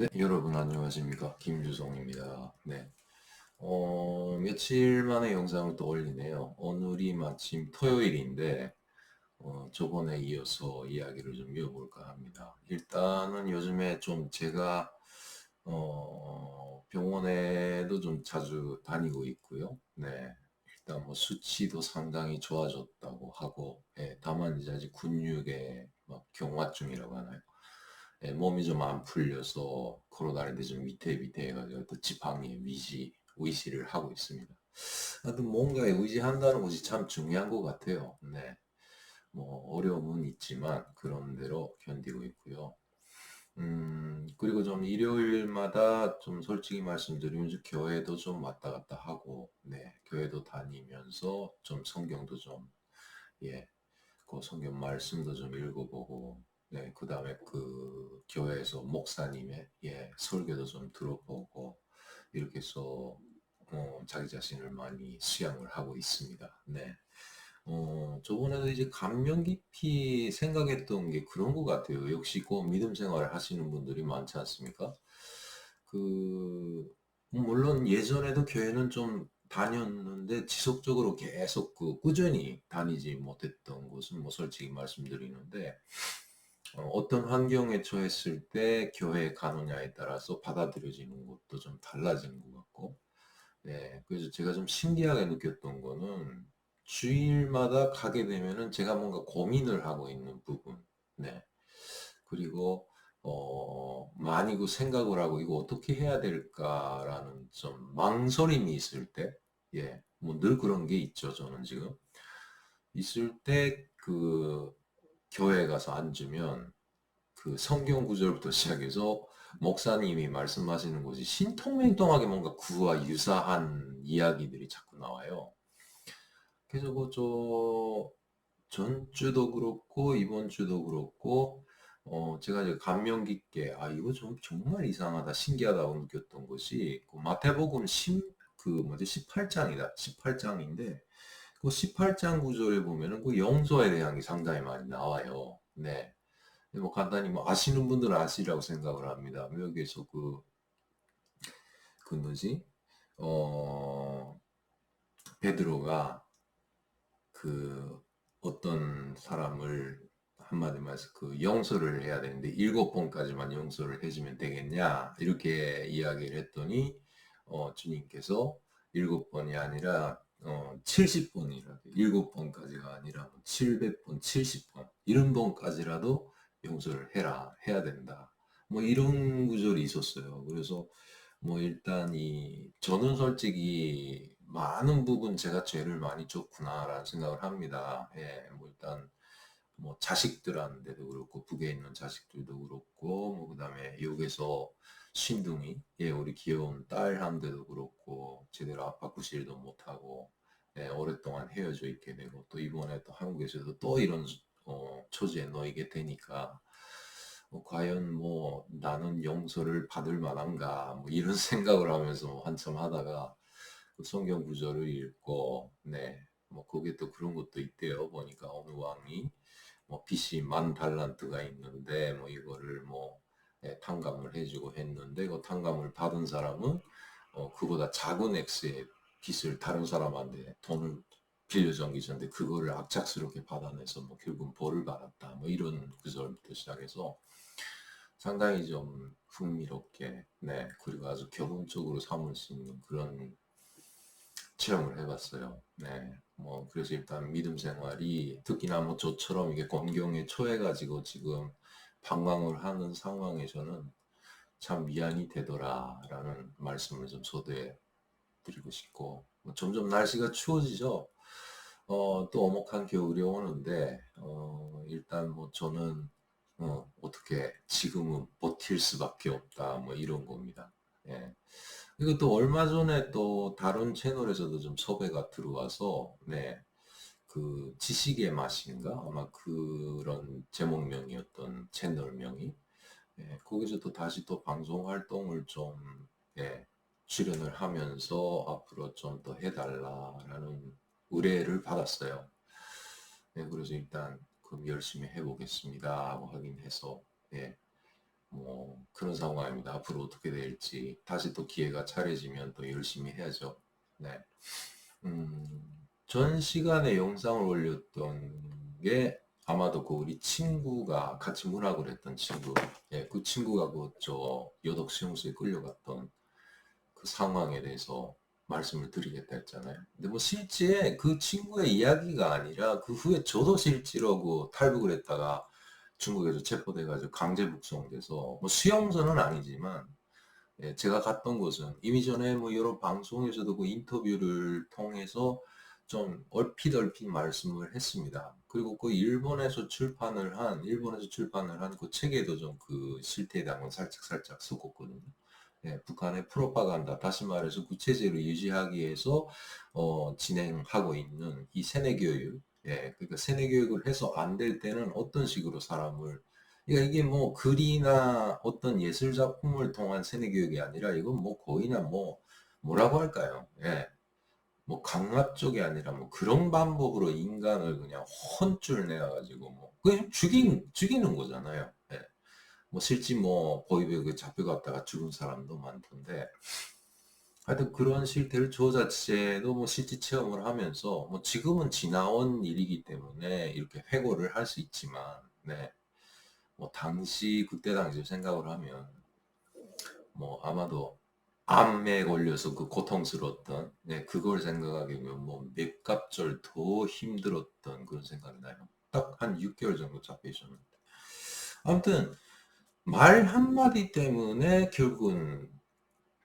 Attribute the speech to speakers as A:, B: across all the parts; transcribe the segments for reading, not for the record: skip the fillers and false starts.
A: 네, 여러분 안녕하십니까? 김주성입니다. 네. 며칠 만에 영상을 또 올리네요. 오늘이 마침 토요일인데, 저번에 이어서 이야기를 좀 이어볼까 합니다. 일단은 요즘에 좀 제가, 병원에도 좀 자주 다니고 있고요. 네. 일단 뭐 수치도 상당히 좋아졌다고 하고, 예, 다만 이제 아직 근육의 막 경화증이라고 하나요? 예, 몸이 좀 안 풀려서 걸어다니는데 좀 위태위태 해가지고 또 지팡이에 의지를 하고 있습니다. 하여튼 뭔가에 의지한다는 것이 참 중요한 것 같아요. 네. 뭐 어려움은 있지만 그런 대로 견디고 있고요. 그리고 좀 일요일마다 좀 솔직히 말씀드리면 좀 교회도 좀 왔다 갔다 하고, 네, 교회도 다니면서 좀 성경도 좀, 예, 그 성경 말씀도 좀 읽어보고, 네, 그 다음에 그 교회에서 목사님의 설교도 좀 들어보고, 이렇게 해서 자기 자신을 많이 수양을 하고 있습니다. 네. 저번에도 이제 감명 깊이 생각했던 게 그런 것 같아요. 역시 그 믿음 생활을 하시는 분들이 많지 않습니까? 그, 물론 예전에도 교회는 좀 다녔는데 지속적으로 계속 꾸준히 다니지 못했던 것은 뭐 솔직히 말씀드리는데, 어떤 환경에 처했을 때 교회에 가느냐에 따라서 받아들여지는 것도 좀 달라지는 것 같고, 네, 그래서 제가 좀 신기하게 느꼈던 거는 주일마다 가게 되면은 제가 뭔가 고민을 하고 있는 부분, 네, 그리고 많이 그 생각을 하고 이거 어떻게 해야 될까라는 좀 망설임이 있을 때, 예, 뭐 늘 그런 게 있죠, 저는 지금. 있을 때 그 교회 가서 앉으면 그 성경 구절부터 시작해서 목사님이 말씀하시는 것이 신통맹통하게 뭔가 그와 유사한 이야기들이 자꾸 나와요. 그래서 그저 전주도 그렇고 이번 주도 그렇고 제가 이제 감명 깊게 이거 좀 정말 이상하다 신기하다고 느꼈던 것이 그 마태복음 그 뭐지 18장이다 18장인데 그 18장 구절에 보면은 그 용서에 대한 게 상당히 많이 나와요. 네. 뭐 간단히 뭐 아시는 분들은 아시라고 생각을 합니다. 여기에서 그 뭐지? 어, 베드로가 그 어떤 사람을 한마디만 해서 그 용서를 해야 되는데 일곱 번까지만 용서를 해주면 되겠냐 이렇게 이야기를 했더니 주님께서 일곱 번이 아니라 70번이라 일곱 번까지가 아니라 뭐 700번, 70번 이런 번까지라도 용서를 해야 된다. 뭐 이런 구절이 있었어요. 그래서 뭐 일단 저는 솔직히 많은 부분 제가 죄를 많이 졌구나라는 생각을 합니다. 예, 뭐 일단 뭐 자식들한테도 그렇고 북에 있는 자식들도 그렇고 뭐 그다음에 여기서 신둥이 우리 귀여운 딸한테도 그렇고 제대로 아빠 구실도 못하고 오랫동안 헤어져 있게 되고 또 이번에 또 한국에서도 또 이런 처지에 놓이게 되니까 과연 뭐 나는 용서를 받을 만한가 뭐 이런 생각을 하면서 뭐 한참 하다가 그 성경 구절을 읽고 뭐 거기에 또 그런 것도 있대요. 보니까 어느 왕이 뭐 빚이 10,000달란트가 있는데 뭐 이거를 뭐 탕감을 해주고 했는데 그 탕감을 받은 사람은 그보다 작은 액수의 빚을 다른 사람한테 돈을 빌려준 게 있었는데 그거를 악착스럽게 받아내서 뭐 결국 벌을 받았다 뭐 이런 구절부터 시작해서 상당히 좀 흥미롭게 그리고 아주 교훈적으로 삼을 수 있는 그런 체험을 해봤어요. 네. 뭐, 그래서 일단 믿음 생활이 특히나 뭐 저처럼 이게 곤경에 처해가지고 지금 방황을 하는 상황에서는 참 미안이 되더라라는 말씀을 좀 소개해 드리고 싶고, 뭐 점점 날씨가 추워지죠. 또 오목한 겨울이 오는데, 일단 뭐 저는, 어떻게 지금은 버틸 수밖에 없다, 뭐 이런 겁니다. 예. 이것도 얼마 전에 또 다른 채널에서도 좀 섭외가 들어와서, 그 지식의 맛인가? 아마 그런 제목명이었던 채널명이. 거기서 또 다시 또 방송 활동을 좀, 출연을 하면서 앞으로 좀 더 해달라라는 의뢰를 받았어요. 그래서 일단 그럼 열심히 해보겠습니다 하고 하긴 해서, 예, 뭐 그런 상황입니다. 앞으로 어떻게 될지 다시 또 기회가 차려지면 또 열심히 해야죠. 네. 전 시간에 영상을 올렸던 게 아마도 그 우리 친구가 같이 문학을 했던 친구, 예, 그 친구가 그 저 여덕 수용소에 끌려갔던 그 상황에 대해서 말씀을 드리겠다 했잖아요. 근데 뭐 실제 그 친구의 이야기가 아니라 그 후에 저도 실제로 그 탈북을 했다가 중국에서 체포돼가지고 강제 북송돼서 뭐 수용소는 아니지만 예, 제가 갔던 곳은 이미 전에 뭐 여러 방송에서도 그 인터뷰를 통해서 좀 얼핏 말씀을 했습니다. 그리고 그 일본에서 출판을 한 그 책에도 좀 그 실태에 대한 건 살짝 섞었거든요. 예, 북한의 프로파간다, 다시 말해서 구체제를 유지하기 위해서 진행하고 있는 이 세뇌 교육, 예, 그러니까 세뇌 교육을 해서 안 될 때는 어떤 식으로 사람을, 그러니까 이게 뭐 글이나 어떤 예술 작품을 통한 세뇌 교육이 아니라 이건 뭐 거의나 뭐 뭐라고 할까요? 예, 뭐 강압 쪽이 아니라 뭐 그런 방법으로 인간을 그냥 혼쭐 내가지고 뭐 그냥 죽이는 거잖아요. 예. 뭐 실제 뭐 보이베그 잡혀갔다가 죽은 사람도 많던데 하여튼 그런 실태를 저 자체도 뭐 실제 체험을 하면서 뭐 지금은 지나온 일이기 때문에 이렇게 회고를 할 수 있지만 네. 뭐 그때 당시 생각을 하면 뭐 아마도 암에 걸려서 그 고통스러웠던 네, 그걸 생각하게 되면 뭐 몇 갑절 더 힘들었던 그런 생각이 나요. 딱 한 6개월 정도 잡혀 있었는데. 아무튼 말 한마디 때문에 결국은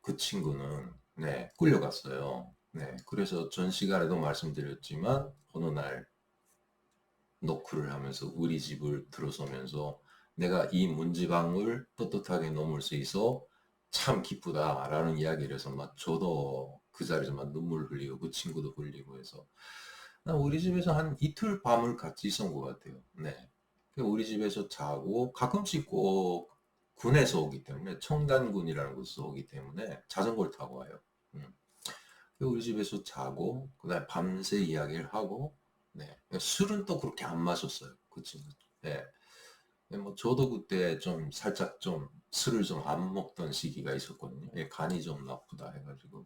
A: 그 친구는 네, 끌려갔어요. 네, 그래서 전 시간에도 말씀드렸지만 어느 날 노크를 하면서 우리 집을 들어서면서 내가 이 문지방을 떳떳하게 넘을 수 있어 참 기쁘다라는 이야기를 해서 막 저도 그 자리에서 막 눈물 흘리고 그 친구도 흘리고 해서 나 우리 집에서 한 이틀 밤을 같이 있은 것 같아요. 네. 우리 집에서 자고 가끔씩 꼭 군에서 오기 때문에 청담군이라는 곳에서 오기 때문에 자전거를 타고 와요. 음. 우리 집에서 자고 그다음에 밤새 이야기를 하고 네. 술은 또 그렇게 안 마셨어요. 그 친구. 네. 뭐 저도 그때 좀 살짝 좀 술을 좀 안 먹던 시기가 있었거든요. 예, 간이 좀 나쁘다 해가지고.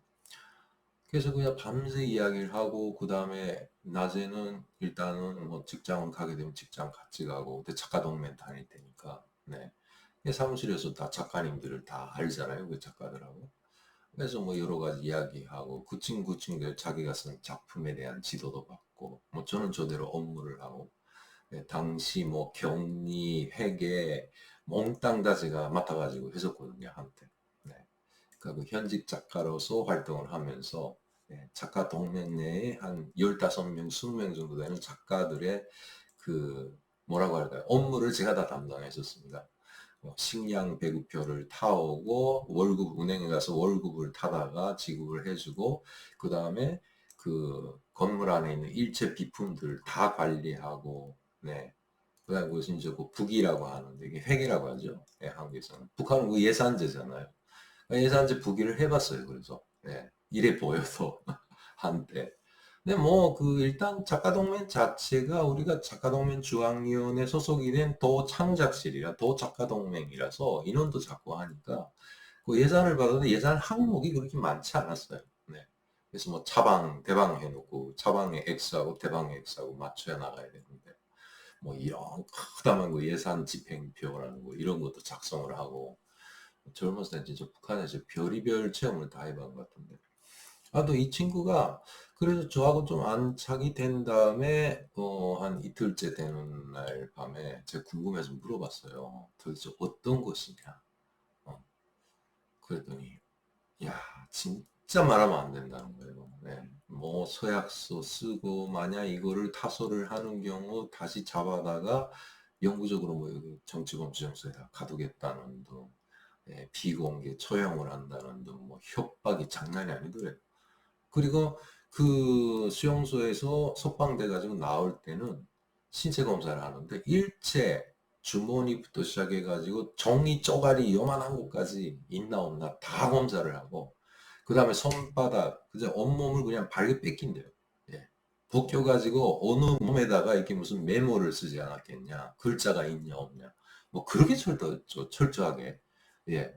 A: 그래서 그냥 밤새 이야기를 하고 그다음에 낮에는 일단은 뭐 직장을 가게 되면 직장 같이 가고 그때 작가 동맹 다닐 테니까 네. 사무실에서 다 작가님들을 다 알잖아요. 그 작가들하고. 그래서 뭐 여러 가지 이야기하고 그 친구들 자기가 쓴 작품에 대한 지도도 받고 뭐 저는 저대로 업무를 하고 네, 당시 뭐 격리 회계 몽땅 다 제가 맡아가지고 했었거든요 한때. 네. 그러니까 그 현직 작가로서 활동을 하면서 네, 작가 동맹 내에 한 15명, 20명 정도 되는 작가들의 그 뭐라고 할까요? 업무를 제가 다 담당했었습니다. 식량 배급표를 타오고 월급 은행에 가서 월급을 타다가 지급을 해주고 그 다음에 그 건물 안에 있는 일체 비품들 다 관리하고 네. 그다음에 그것이 이제 그 북이라고 하는데 이게 회계라고 하죠. 네, 한국에서는 북한은 그 예산제잖아요. 예산제 북이를 해봤어요. 그래서 네. 이래 보여서 한때. 근데 뭐 그 일단 작가동맹 자체가 우리가 작가동맹 중앙위원회 소속이 된 도창작실이라 도작가동맹이라서 인원도 작고 하니까 그 예산을 받았는데 예산 항목이 그렇게 많지 않았어요. 네. 그래서 뭐 차방 대방 해놓고 차방에 X하고 대방에 X하고 맞춰야 나가야 되는데 뭐 이런 크다만 그 예산 집행표라는 거 이런 것도 작성을 하고 젊었을 때 진짜 북한에서 별의별 체험을 다 해본 것 같은데 아, 또 이 친구가 그래서 저하고 좀 안착이 된 다음에 한 이틀째 되는 날 밤에 제가 궁금해서 물어봤어요. 도대체 어떤 것이냐? 어, 그랬더니 야 진짜 말하면 안 된다는 거예요. 네. 뭐 서약서 쓰고 만약 이거를 타소를 하는 경우 다시 잡아다가 영구적으로 뭐 여기 정치범죄정서에다 가두겠다는 등 예, 비공개 처형을 한다는 등 뭐 협박이 장난이 아니더래요. 그리고 그 수용소에서 석방돼 가지고 나올 때는 신체 검사를 하는데 일체 주머니부터 시작해 가지고 종이 쪼가리 요만한 곳까지 있나 없나 다 검사를 하고 그다음에 손바닥 그저 온몸을 그냥 발게 뺏긴대요. 예. 벗겨 가지고 어느 몸에다가 이렇게 무슨 메모를 쓰지 않았겠냐 글자가 있냐 없냐 뭐 그렇게 철저하게 예,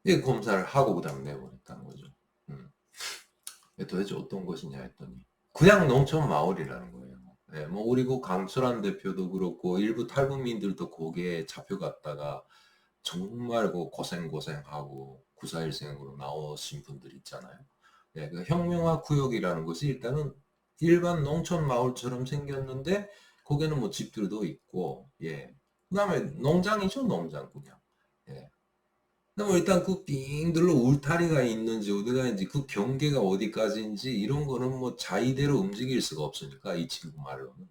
A: 예 검사를 하고 그다음에 내보냈다는 거죠. 음. 도대체 어떤 것이냐 했더니 그냥 농촌 마을이라는 거예요. 예, 뭐 우리 그 강철한 대표도 그렇고 일부 탈북민들도 거기에 잡혀갔다가 정말 그 고생하고 구사일생으로 나오신 분들 있잖아요. 예, 그 혁명화 구역이라는 것이 일단은 일반 농촌 마을처럼 생겼는데 거기는 뭐 집들도 있고 예. 그다음에 농장이죠, 농장 그냥. 예. 뭐 일단 그 빙 둘러 울타리가 있는지 어디가 있는지 그 경계가 어디까지인지 이런 거는 뭐 자의대로 움직일 수가 없으니까 이 친구 말로는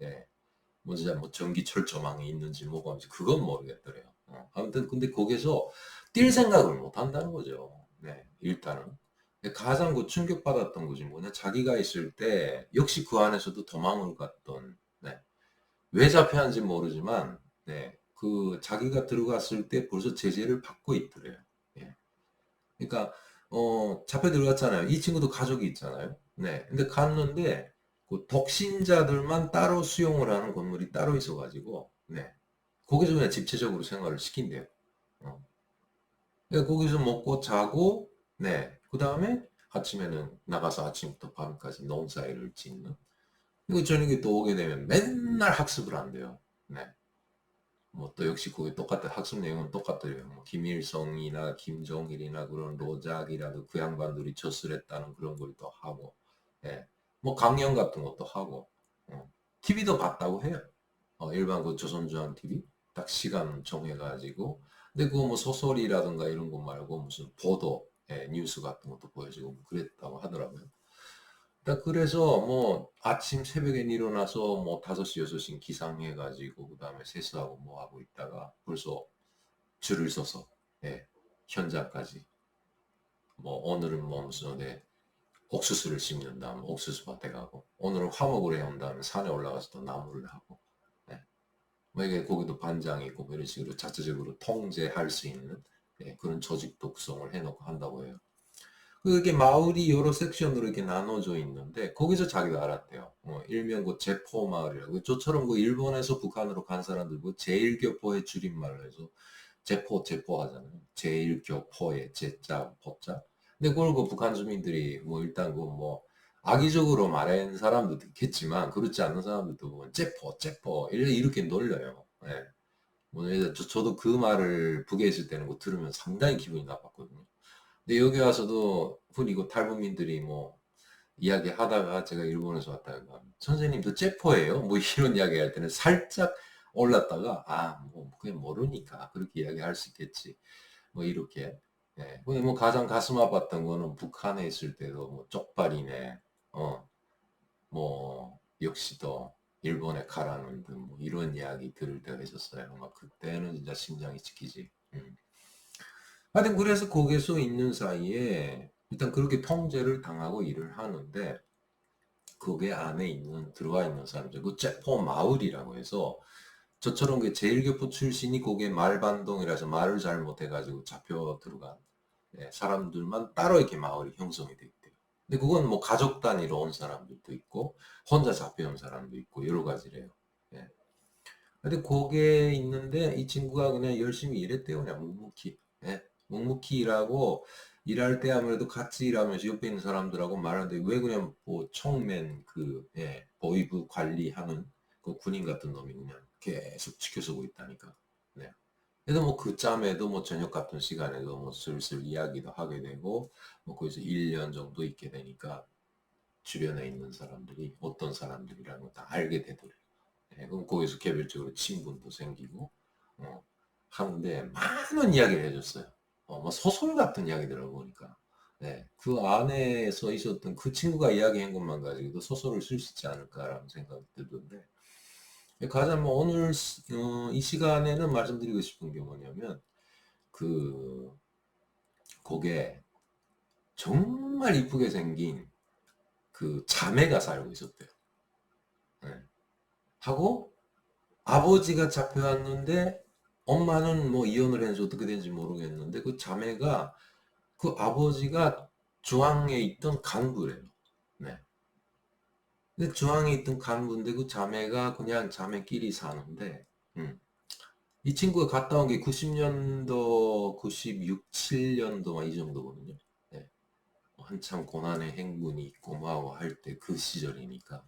A: 예. 뭐 진짜 뭐 전기 철조망이 있는지 뭐가 뭔지 그건 모르겠더래요. 아무튼 근데 거기서 뛸 생각을 못 한다는 거죠. 네, 일단은. 가장 그 충격받았던 것이 뭐냐 자기가 있을 때 역시 그 안에서도 도망을 갔던 네. 왜 잡혀간지 모르지만 네. 그 자기가 들어갔을 때 벌써 제재를 받고 있더래요. 예. 그러니까 잡혀 들어갔잖아요. 이 친구도 가족이 있잖아요. 네. 근데 갔는데 그 독신자들만 따로 수용을 하는 건물이 따로 있어가지고 네. 거기서 그냥 집체적으로 생활을 시킨대요. 어. 그러니까 거기서 먹고 자고 네. 그 다음에 아침에는 나가서 아침부터 밤까지 농사일을 짓는. 그리고 저녁에 또 오게 되면 맨날 학습을 한대요. 네. 뭐 또 역시 거기 똑같아 학습 내용은 똑같더래요. 뭐 김일성이나 김종일이나 그런 로작이라도 그 양반들이 저술했다는 그런 걸 또 하고, 예. 뭐 강연 같은 것도 하고, TV도 봤다고 해요. 일반 그 조선중앙 TV 딱 시간 정해가지고, 근데 그거 뭐 소설이라든가 이런 거 말고 무슨 보도, 예, 뉴스 같은 것도 보여주고 뭐 그랬다고 하더라고요. 그래서 뭐 아침 새벽에 일어나서 뭐 5시, 6시 기상해가지고 그 다음에 세수하고 뭐 하고 있다가 벌써 줄을 서서 예, 현장까지 뭐 오늘은 뭐 무슨 옥수수를 심는다 면 옥수수 밭에 가고 오늘은 화목을 해온 다음에 산에 올라가서 또 나무를 하고 예. 뭐 이게 거기도 반장이 있고 뭐 이런 식으로 자체적으로 통제할 수 있는 예, 그런 조직도 구성을 해놓고 한다고 해요. 그게 마을이 여러 섹션으로 이렇게 나눠져 있는데 거기서 자기가 알았대요. 일명 그 제포 마을이라고. 저처럼 그 일본에서 북한으로 간 사람들 뭐 제일교포의 줄임말로 해서 제포 하잖아요. 제일교포의 제자 포자. 근데 그걸 그 북한 주민들이 뭐 일단 그 뭐 악의적으로 말하는 사람들도 있겠지만 그렇지 않는 사람들도 보면 제포 이렇게 놀려요. 예. 뭐 저도 그 말을 북에 있을 때는 뭐 들으면 상당히 기분이 나빴거든요. 근데 여기 와서도 그리고 탈북민들이 뭐 이야기하다가 제가 일본에서 왔다가 선생님도 째포예요? 뭐 이런 이야기 할 때는 살짝 올랐다가 뭐 그냥 모르니까 그렇게 이야기할 수 있겠지. 뭐 이렇게. 예. 근데 뭐 가장 가슴 아팠던 거는 북한에 있을 때도 뭐 쪽발이네. 뭐 역시 또 일본에 가라는 듯뭐 이런 이야기 들을 때가 있었어요. 막 그때는 진짜 심장이 지키지. 하여튼 그래서 거기서 있는 사이에 일단 그렇게 통제를 당하고 일을 하는데 거기 안에 들어와 있는 사람들 그 째포 마을이라고 해서 저처럼 그 제일교포 출신이 거기에 말반동이라서 말을 잘못해가지고 잡혀 들어간 예, 사람들만 따로 이렇게 마을이 형성이 돼 있대요. 근데 그건 뭐 가족 단위로 온 사람들도 있고 혼자 잡혀온 사람도 있고 여러 가지래요. 예. 근데 거기에 있는데 이 친구가 그냥 열심히 일했대요. 그냥 묵묵히. 예. 묵묵히 일하고 일할 때 아무래도 같이 일하면서 옆에 있는 사람들하고 말하는데 왜 그냥 뭐 청맨 예, 보위부 관리하는 그 군인 같은 놈이 그냥 계속 지켜서고 있다니까. 네. 그래서 뭐 그 짬에도 뭐 저녁 같은 시간에도 뭐 슬슬 이야기도 하게 되고 뭐 거기서 1년 정도 있게 되니까 주변에 있는 사람들이 어떤 사람들이라는 걸 다 알게 되더래요. 예, 그럼 거기서 개별적으로 친분도 생기고 하는데 많은 이야기를 해줬어요. 뭐 소설 같은 이야기들을 보니까 그 안에서 있었던 그 친구가 이야기한 것만 가지고도 소설을 쓸 수 있지 않을까라는 생각이 들던데 가장 뭐 오늘 이 시간에는 말씀드리고 싶은 게 뭐냐면 그 거기에 정말 이쁘게 생긴 그 자매가 살고 있었대요. 예. 하고 아버지가 잡혀왔는데 엄마는 뭐 이혼을 해서 어떻게 된지 모르겠는데 그 자매가 그 아버지가 중앙에 있던 간부래요. 네. 근데 중앙에 있던 간부인데 그 자매가 그냥 자매끼리 사는데 음. 이 친구가 갔다 온 게 90년도, 96, 7년도 막 이 정도거든요. 예. 한참 고난의 행군이 있고 뭐하고 할 때 그 시절이니까.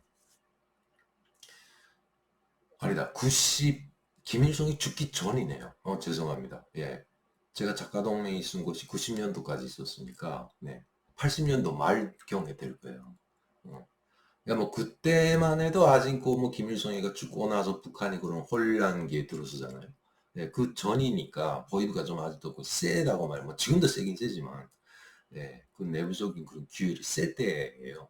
A: 아니다. 90 김일성이 죽기 전이네요. 죄송합니다. 예. 제가 작가 동맹이 쓴 곳이 90년도까지 있었으니까 네. 80년도 말경에 될 거예요. 어. 그러니까 뭐 그때만 해도 아직 뭐 김일성이가 죽고 나서 북한이 그런 혼란기에 들어서잖아요. 네, 그 전이니까 보이브가 좀 아직도 그 세다고 말이에요. 뭐 지금도 세긴 세지만 네, 그 내부적인 그런 기율이 셀 때예요.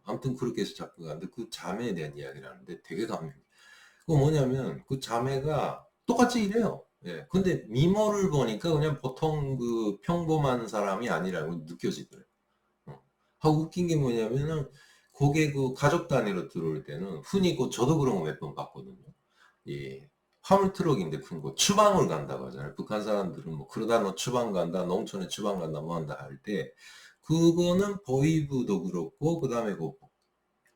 A: 아무튼 그렇게 해서 자꾸 가는데 그 자매에 대한 이야기를 하는데 되게 감명. 그 뭐냐면 그 자매가 똑같이 이래요. 예. 근데 미모를 보니까 그냥 보통 그 평범한 사람이 아니라고 느껴지더래요. 하고 웃긴 게 뭐냐면은 그게 그 가족 단위로 들어올 때는 흔히 그 저도 그런 거 몇 번 봤거든요. 예. 화물 트럭인데 큰 거 추방을 간다고 하잖아요. 북한 사람들은 뭐 그러다 너 추방 간다, 농촌에 추방 간다, 뭐 한다 할 때 그거는 보이브도 그렇고 그다음에 그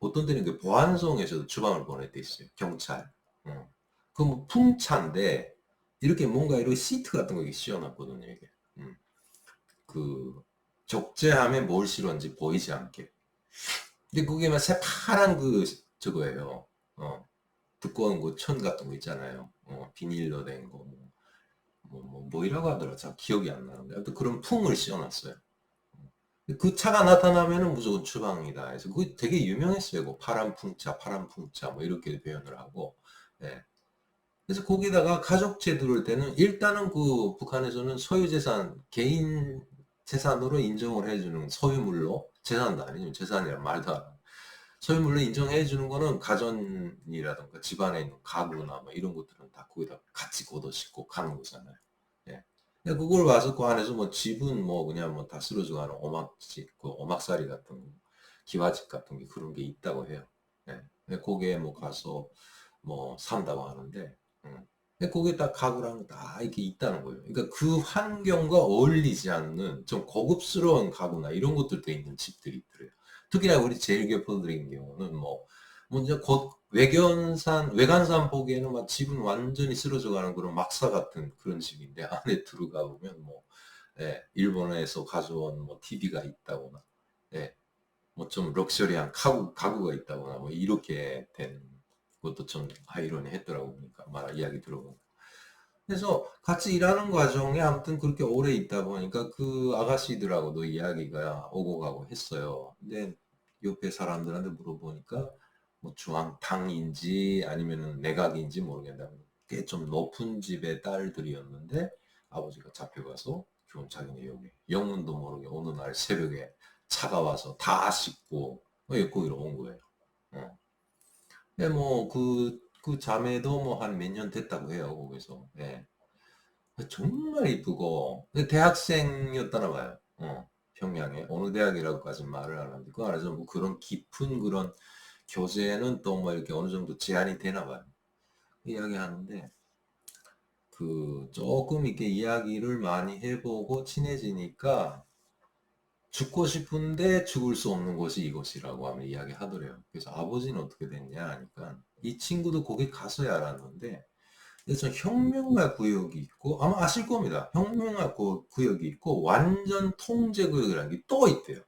A: 어떤 데는 그 보안성에서도 추방을 보낼 때 있어요. 경찰. 그 뭐 풍차인데 이렇게 뭔가 이렇게 시트 같은 거 이렇게 씌워놨거든요. 이게. 음. 그 적재함에 뭘 실었는지 보이지 않게. 근데 그게 막 새파란 그 저거예요. 두꺼운 그 천 같은 거 있잖아요. 비닐로 된 거. 뭐이라고 하더라. 잘 기억이 안 나는데. 아무튼 그런 풍을 씌워놨어요. 그 차가 나타나면은 무조건 추방이다. 해서 그게 되게 유명했어요. 그 파란 풍차, 파란 풍차 뭐 이렇게 표현을 하고. 예. 그래서 거기다가 가족제 들어올 때는 일단은 그 북한에서는 소유재산, 개인 재산으로 인정을 해주는 소유물로 재산도 아니죠. 재산이란 말도 안 하고. 소유물로 인정해 주는 거는 가전이라든가 집안에 있는 가구나 뭐 이런 것들은 다 거기다 같이 걷어 싣고 가는 거잖아요. 예. 근데 그걸 와서 그 안에서 뭐 집은 뭐 그냥 뭐 다 쓰러져 가는 오막집, 그 오막살이 같은 거, 기와집 같은 게 그런 게 있다고 해요. 예. 근데 거기에 뭐 가서 뭐 산다고 하는데, 근데 거기에 딱 가구랑 다 이렇게 있다는 거예요. 그러니까 그 환경과 어울리지 않는 좀 고급스러운 가구나 이런 것들도 있는 집들이 있더래요. 특히나 우리 제일교포들인 경우는 뭐 먼저 곧 외관산 보기에는 막 집은 완전히 쓰러져 가는 그런 막사 같은 그런 집인데 안에 들어가 보면 뭐 예, 일본에서 가져온 뭐 TV가 있다거나 예, 뭐 좀 럭셔리한 가구가 있다거나 뭐 이렇게 된 것도 좀 아이러니 했더라고 보니까 말 이야기 들어보니까. 그래서 같이 일하는 과정에 아무튼 그렇게 오래 있다 보니까 그 아가씨들하고도 이야기가 오고 가고 했어요. 근데 옆에 사람들한테 물어보니까 뭐 중앙당인지 아니면은 내각인지 모르겠다. 꽤 좀 높은 집의 딸들이었는데 아버지가 잡혀가서 결국 자기네 여기 영문도 모르게 어느 날 새벽에 차가 와서 다 싣고 거기로 온 거예요. 어. 근데 뭐 그 자매도 뭐 한 몇 년 됐다고 해요. 거기서. 예. 정말 이쁘고 대학생이었다나 봐요. 평양에 어느 대학이라고까지 말을 안 하는데 그 안에서 뭐 그런 깊은 그런 교제는 또 뭐 이렇게 어느 정도 제한이 되나 봐요. 이야기하는데 그 조금 이렇게 이야기를 많이 해보고 친해지니까 죽고 싶은데 죽을 수 없는 곳이 이곳이라고 하면 이야기하더래요. 그래서 아버지는 어떻게 됐냐 하니까 이 친구도 거기 가서야 알았는데 그래서 혁명화 구역이 있고 아마 아실 겁니다. 혁명화 구역이 있고 완전 통제 구역이라는 게 또 있대요.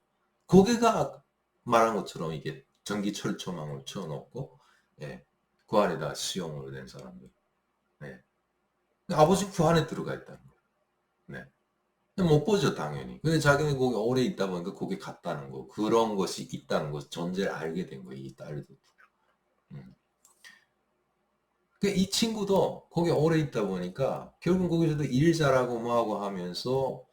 A: 거기가 말한 것처럼 이게 전기 철조망을 쳐놓고 예, 그 안에다 수용으로 된 사람들. 예. 아버지 그 안에 들어가 있다는 거예요. 네. 못 보죠, 당연히. 근데 자기는 거기 오래 있다 보니까 거기 갔다는 거, 그런 것이 있다는 것, 존재를 알게 된 거예요, 이 딸도. 음. 이 친구도 거기 오래 있다 보니까 결국 거기서도 일 잘하고 뭐하고 하면서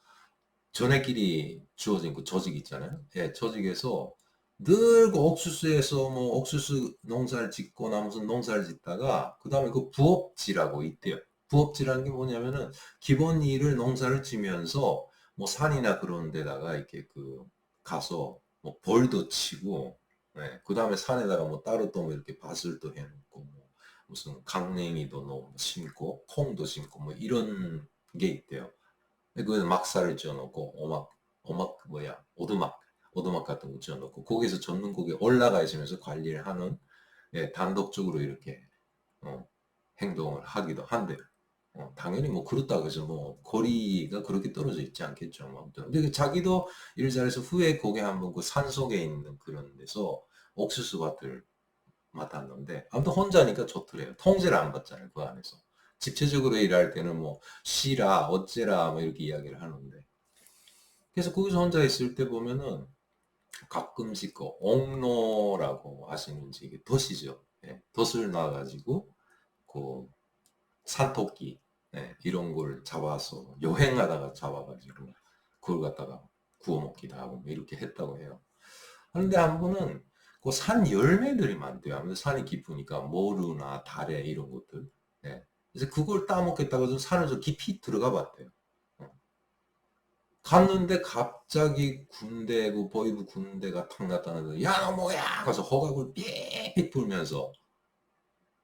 A: 전애끼리 주어진 그 조직 있잖아요. 예, 조직에서 늘 그 옥수수에서 뭐 옥수수 농사를 짓거나 무슨 농사를 짓다가 그 다음에 그 부업지라고 있대요. 부업지라는 게 뭐냐면은 기본 일을 농사를 지면서 뭐 산이나 그런 데다가 이렇게 그 가서 뭐 벌도 치고 예, 그 다음에 산에다가 뭐 따로 또 뭐 이렇게 밭을 또 해놓고 뭐 무슨 강냉이도 뭐 심고 콩도 심고 뭐 이런 게 있대요. 그 막사를 지어놓고 오막 뭐야 오두막 같은 거 지어놓고 거기서 젓는 고기 올라가 있으면서 관리를 하는 예, 단독적으로 이렇게 어, 행동을 하기도 한대요. 당연히 뭐 그렇다고 해서 뭐 거리가 그렇게 떨어져 있지 않겠죠. 뭐. 아무튼. 근데 자기도 일자리에서 후에 거기 한번 그 산속에 있는 그런 데서 옥수수 밭을 맡았는데 아무튼 혼자니까 좋더래요. 통제를 안 받잖아요. 그 안에서. 집체적으로 일할 때는 뭐 쉬라 어째라 뭐 이렇게 이야기를 하는데 그래서 거기서 혼자 있을 때 보면은 가끔씩 그 옥로라고 아시는지 이게 덫이죠. 예, 덫을 놔가지고 그 산토끼 이런 걸 잡아서 여행하다가 잡아가지고 그걸 갖다가 구워 먹기도 하고 뭐 이렇게 했다고 해요. 그런데 한 번은 그 산 열매들이 많대요. 아무래도 산이 깊으니까 모루나 다래 이런 것들. 예. 그래서 그걸 따먹겠다고 좀 산을 좀 깊이 들어가 봤대요. 어. 갔는데 갑자기 군대 그 보이부 군대가 탁 나타나서 야 너 뭐야 가서 허각을 삑삑 불면서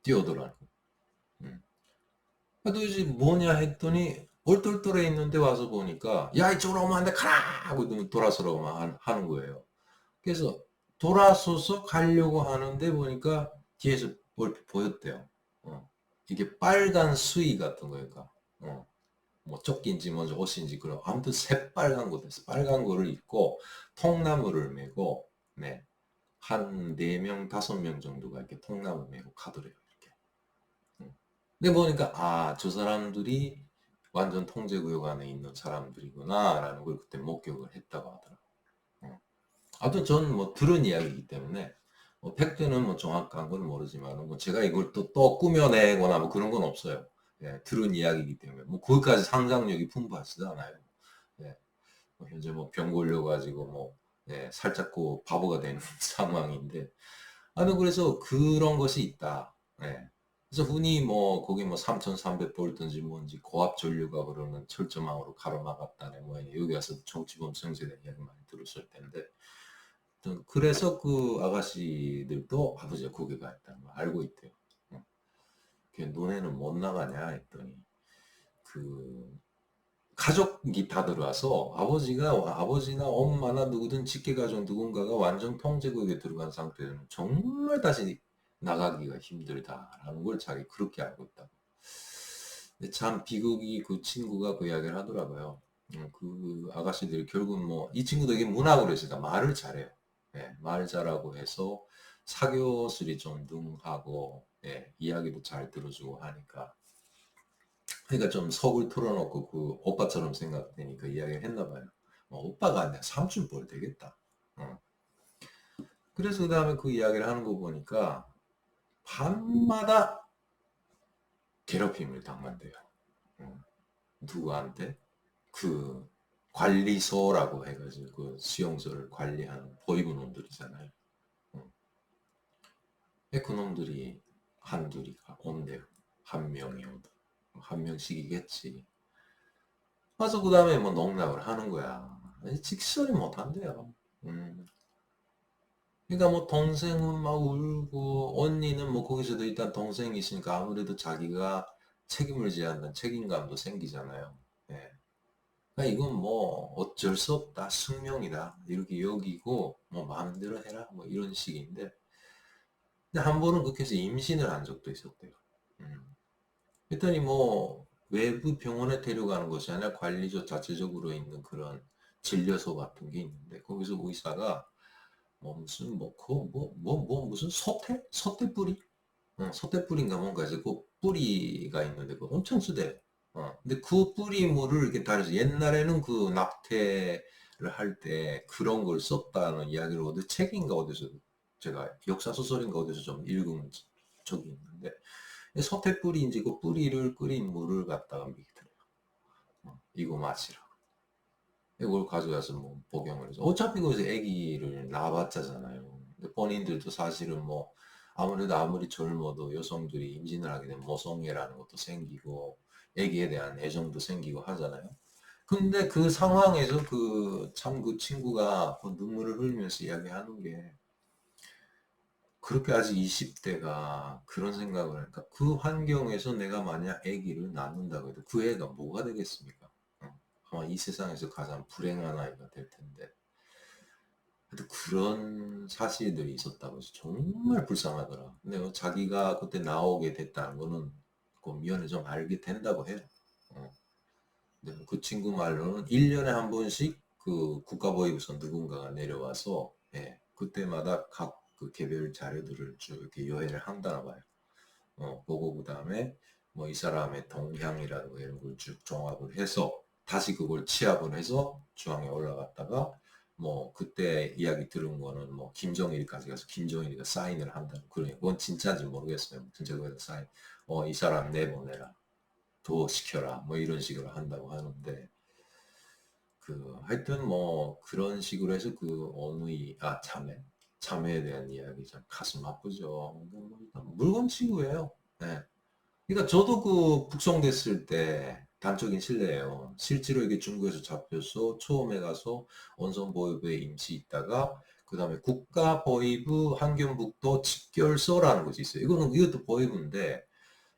A: 뛰어들어가는 거예요. 음. 도대체 뭐냐 했더니 얼떨떨해 있는데 와서 보니까 야 이쪽으로 오면 안 돼 가라 하고 돌아서라고 하는 거예요. 그래서 돌아서서 가려고 하는데 보니까 뒤에서 얼핏 보였대요. 어. 이게 빨간 수의 같은 거니까 뭐 조끼인지 뭔지 옷인지 그런 아무튼 새빨간 거됐어. 빨간 거를 입고 통나무를 메고 네. 한 4명, 5명 정도가 이렇게 통나무 메고 가더래요. 이렇게. 근데 보니까 저 사람들이 완전 통제구역 안에 있는 사람들이구나라는 걸 그때 목격을 했다고 하더라고요. 아무튼 저는 뭐 들은 이야기이기 때문에 뭐 팩트는 뭐 정확한 건 모르지만 뭐 제가 이걸 또 꾸며내거나 뭐 그런 건 없어요. 예, 들은 이야기이기 때문에 뭐 거기까지 상상력이 풍부하지도 않아요. 예, 뭐 현재 뭐 병 걸려가지고 뭐 예, 살짝고 바보가 되는 상황인데 아무튼 그래서 그런 것이 있다. 예. 그래서 흔히 뭐 거기 뭐 3,300볼트인지 뭔지 고압 전류가 그러는 철조망으로 가로막았다네 뭐 여기 와서 정치범 생성된 이야기 많이 들었을 텐데 그래서 그 아가씨들도 아버지가 거기 가 있다는 걸 알고 있대요. 응. 너네는 못 나가냐 했더니 그 가족이 다 들어와서 아버지나 엄마나 누구든 직계가족 누군가가 완전 통제국에 들어간 상태에는 정말 다시 나가기가 힘들다라는 걸 자기 그렇게 알고 있다고. 근데 참 비극이 그 친구가 그 이야기를 하더라고요. 그 아가씨들이 결국 뭐 이 친구도 이게 문학으로 했으니까 말을 잘해요. 예, 말 잘하고 해서 사교술이 좀 능하고 예, 이야기도 잘 들어주고 하니까 그러니까 좀 속을 털어놓고 그 오빠처럼 생각되니까 이야기를 했나 봐요. 오빠가 아니라 삼촌 뻘 되겠다. 어. 그래서 그 다음에 그 이야기를 하는 거 보니까 밤마다 괴롭힘을 당한대요. 어. 누구한테? 그 관리소라고 해가지고 그 수용소를 관리하는 보이브놈들이잖아요. 어. 그놈들이 한둘이 온대요. 한 명이 오도. 한 명씩이겠지. 와서 그 다음에 뭐 농락을 하는 거야. 직설이 못한대요. 그러니까 뭐 동생은 막 울고 언니는 뭐 거기서도 일단 동생이 있으니까 아무래도 자기가 책임을 져야 한다는 책임감도 생기잖아요. 예. 그러니까 이건 뭐 어쩔 수 없다. 숙명이다. 이렇게 여기고 뭐 마음대로 해라. 뭐 이런 식인데 근데 한 번은 그렇게 해서 임신을 한 적도 있었대요. 음. 그랬더니 뭐 외부 병원에 데려가는 것이 아니라 관리소 자체적으로 있는 그런 진료소 같은 게 있는데 거기서 의사가 뭐 무슨 무슨 소태 뿌리 소태뿌리인가 뭔가 해서 그 뿌리가 있는데 그 엄청 쓰대요. 근데 그 뿌리물을 이렇게 달여서 옛날에는 그 낙태를 할 때 그런 걸 썼다는 이야기를 어디 책인가 어디서 제가 역사 소설인가 어디서 좀 읽은 적이 있는데 소태뿌리인지 그 뿌리를 끓인 물을 갖다가 먹이더래요. 이거 마시라고. 이걸 가져가서 뭐 복용을 해서 어차피 거기서 아기를 낳아봤자잖아요. 근데 본인들도 사실은 뭐 아무래도 아무리 젊어도 여성들이 임신을 하게 되면 모성애라는 것도 생기고 아기에 대한 애정도 생기고 하잖아요. 근데 그 상황에서 그 참 그 친구가 그 눈물을 흘리면서 이야기하는 게 그렇게 아직 20대가 그런 생각을 하니까 그 환경에서 내가 만약 아기를 낳는다고 해도 그 애가 뭐가 되겠습니까? 아마 이 세상에서 가장 불행한 아이가 될 텐데 하여튼 그런 사실들이 있었다고 해서 정말 불쌍하더라. 근데 자기가 그때 나오게 됐다는 거는 그 미연에 좀 알게 된다고 해요. 근데 그 친구 말로는 1년에 한 번씩 그 국가보위부서 누군가가 내려와서 예, 그때마다 각 그 개별 자료들을 쭉 이렇게 요해를 한다나 봐요. 보고 그다음에 뭐 이 사람의 동향이라든가 이런 걸 쭉 종합을 해서 다시 그걸 취합을 해서 중앙에 올라갔다가 뭐 그때 이야기 들은 거는 뭐 김정일까지 가서 김정일이가 사인을 한다는 그러니 그건 진짜인지 모르겠어요. 진짜 거기다 사인 이 사람 내보내라 도 시켜라 뭐 이런 식으로 한다고 하는데 그 하여튼 뭐 그런 식으로 해서 그 어누이 참회에 대한 이야기 참 가슴 아프죠. 뭐 일단 물건 치고예요. 네. 그러니까 저도 그 북송됐을 때 단적인 실례예요. 실제로 이게 중국에서 잡혀서 처음에 가서 원성보위부에 임시 있다가 그 다음에 국가보위부 한경북도 직결서라는 것이 있어요. 이것도 보위부인데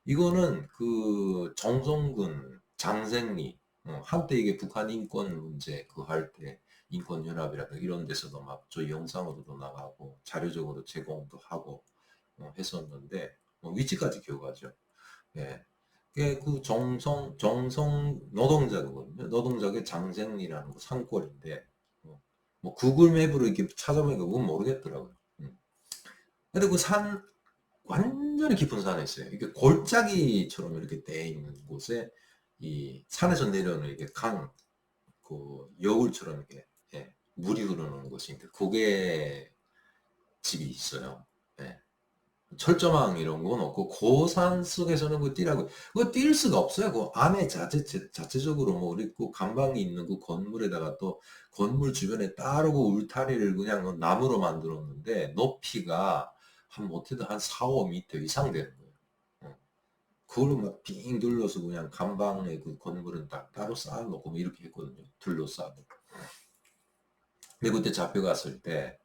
A: 이거는 그 정성근, 장생리 한때 이게 북한 인권 문제 그 할 때 인권연합이라든가 이런 데서도 막 저희 영상으로도 나가고 자료적으로 제공도 하고 했었는데 위치까지 기억하죠. 예. 그 정성 노동자거든요. 노동자의 장생리라는 거 산골인데, 뭐 구글 맵으로 이렇게 찾아보니까 그건 모르겠더라고요. 근데 그 완전히 깊은 산에 있어요. 이게 골짜기처럼 이렇게 돼 있는 곳에 이 산에서 내려오는 이게 그 여울처럼 이렇게 예, 물이 흐르는 곳인데, 그게 집이 있어요. 예. 철조망 이런 건 없고 고산 속에서는 그 뛰라고 그거 뛸 수가 없어요. 그 안에 자체적으로 뭐 우리 그 간방이 있는 그 건물에다가 또 건물 주변에 따르고 울타리를 그냥 나무로 만들었는데 높이가 한 못해도 한 4, 5m 이상 되는 거예요. 어. 그걸 막 빙 둘러서 그냥 간방에 그 건물은 딱 따로 쌓아놓고 뭐 이렇게 했거든요. 둘러싸고. 근데 그때 잡혀갔을 때